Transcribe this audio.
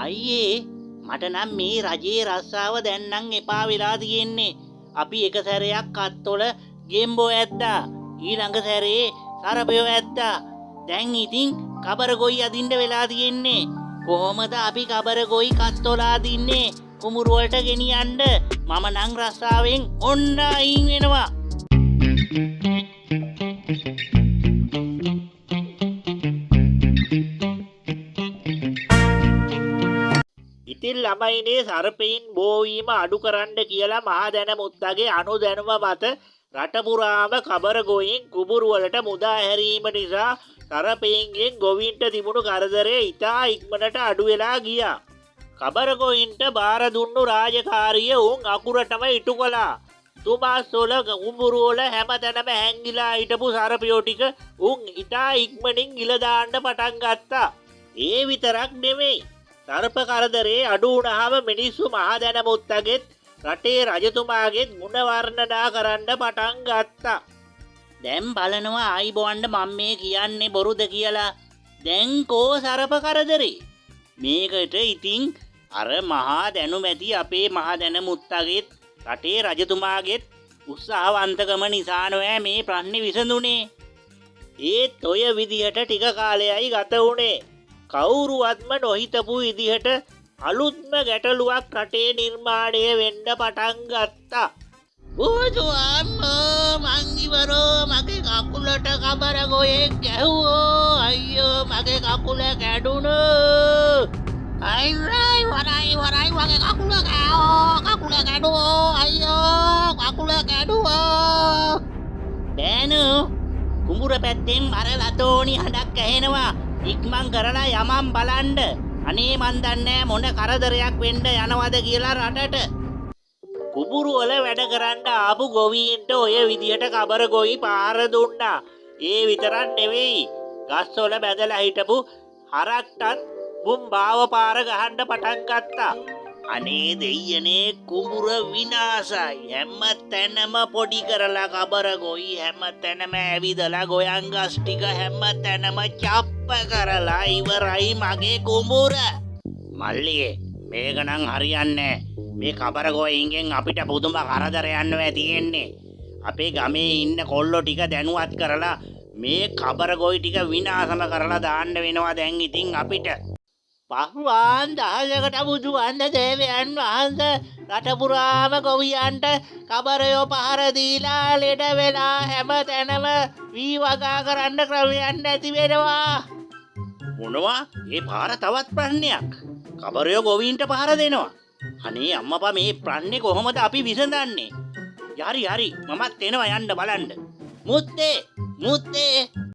අයියේ මට නම් මේ රජේ රස්සාව දැන් නම් එපා වෙලා තියෙන්නේ. අපි එක සැරයක් අත්තොල ගෙම්බෝ ඇද්දා. ඊළඟ සැරේ සරපයෝ ඇද්දා. දැන් ඉතින් කබර ගොයි අදින්න වෙලා තියෙන්නේ. කොහොමද අපි කබර ගොයි කත්තොල අදින්නේ? කුඹුරු වලට ගෙනියන්න. මම නම් රස්සාවෙන් ඔන්න අයින් වෙනවා. ඉතින් ළමයිනේ සර්පයින් බෝවීම අඩු කරන්න කියලා මහා දැනමුත්තගේ අනුදැනුම මත රට පුරාම කබර ගොයින් කුඹුරු වලට මුදා හැරීම නිසා සර්පයින්ගෙන් ගොවීන්ට තිබුණු කරදරේ ඉතා ඉක්මනට අඩු වෙලා ගියා. කබර ගොයින්ට බාර දුන්නු රාජකාරිය උන් අකුරටම ඉටු කළා. තුමාස්වල කුඹුරු වල හැමතැනම හැංගිලා හිටපු සර්පයෝ ටික උන් ඉතා ඉක්මනින් ගිල දාන්න පටන් ගත්තා. ඒ විතරක් නෙමෙයි. සර්ප කරදරේ අඩු වුණාම මිනිස්සු මහා දැනමුත්තගෙත් රටේ රජතුමාගෙත් ගුණ වර්ණනා කරන්න පටන් ගත්තා. දැන් බලනවා ආයිබෝන්න මම මේ කියන්නේ බොරුද කියලා. දැන් කෝ සර්ප කරදරේ? මේකට ඉතින් අර මහා දැනුමැති අපේ මහා දැනමුත්තගෙත් රටේ රජතුමාගෙත් උත්සාහවන්තකම නිසා නෑ මේ ප්‍රශ්නේ විසඳුනේ. ඒත් ඔය විදිහට ටික කාලයයි ගත වුණේ. කවුරුවත්ම නොහිතපු විදිහට අලුත්ම ගැටලුවක් රටේ නිර්මාණය වෙන්න පටන් ගත්තා. බුදු අම්මෝ මං ඉවරෝ මගේ කකුලට කබර ගොයෙක් ගැහුවෝ. අයියෝ මගේ කකුල කැඩුණෝ. අයිරයි වරයි මගේ කකුල කැඩුවෝ. අයියෝ කකුල කැඩුවෝ. බෑනු කුඹුර පැත්තෙන් මර ලතෝනි හඬක් ඇහෙනවා. ඉක්මන් කරලා යමම් බලන්න. අනේ මන් දන්නේ මොන කරදරයක් වෙන්න යනවද කියලා රටට. කුඹුරු වල වැඩ කරන්න ආපු ගොවීන්ට ඔය විදියට කබර ගොවි පාර දුන්නා. ඒ විතරක් නෙවෙයි. ගස්වල බැදලා හිටපු හරක්ටත් බුම් බාව පාර ගහන්න පටන් ගත්තා. අනේ දෙයියනේ කුඹුර විනාසයි. හැම තැනම පොඩි කරලා කබර ගොයි හැම තැනම ඇවිදලා ගොයන් ගස් ටික හැම තැනම චප්ප කරලා ඉවරයි මගේ කුඹුර. මල්ලියේ මේක නම් හරියන්නේ. මේ කබර ගොයින්ගෙන් අපිට පුදුම කරදරයක් නෙවෙයි තියෙන්නේ. අපේ ගමේ ඉන්න කොල්ලෝ ටික දැනුවත් කරලා මේ කබර ගොයි ටික විනාශම කරලා දාන්න වෙනවා දැන් ඉතින් අපිට. පහුවාන් දහසකට බුදුවන්ද දේවයන් වහන්සේ රට පුරාම ගොවියන්ට කබරයෝ පහර දීලා ලෙඩ වෙලා හැම තැනම වී වගා කරන්න ක්‍රමයක් නැති වෙනවා. මොනවා? ඒ පාර තවත් ප්‍රශ්නයක්. කබරයෝ ගොවීන්ට පහර දෙනවා. අනේ අම්මපා මේ ප්‍රශ්නේ කොහොමද අපි විසඳන්නේ? හරි මමත් එනවා යන්න බලන්න. මුත්තේ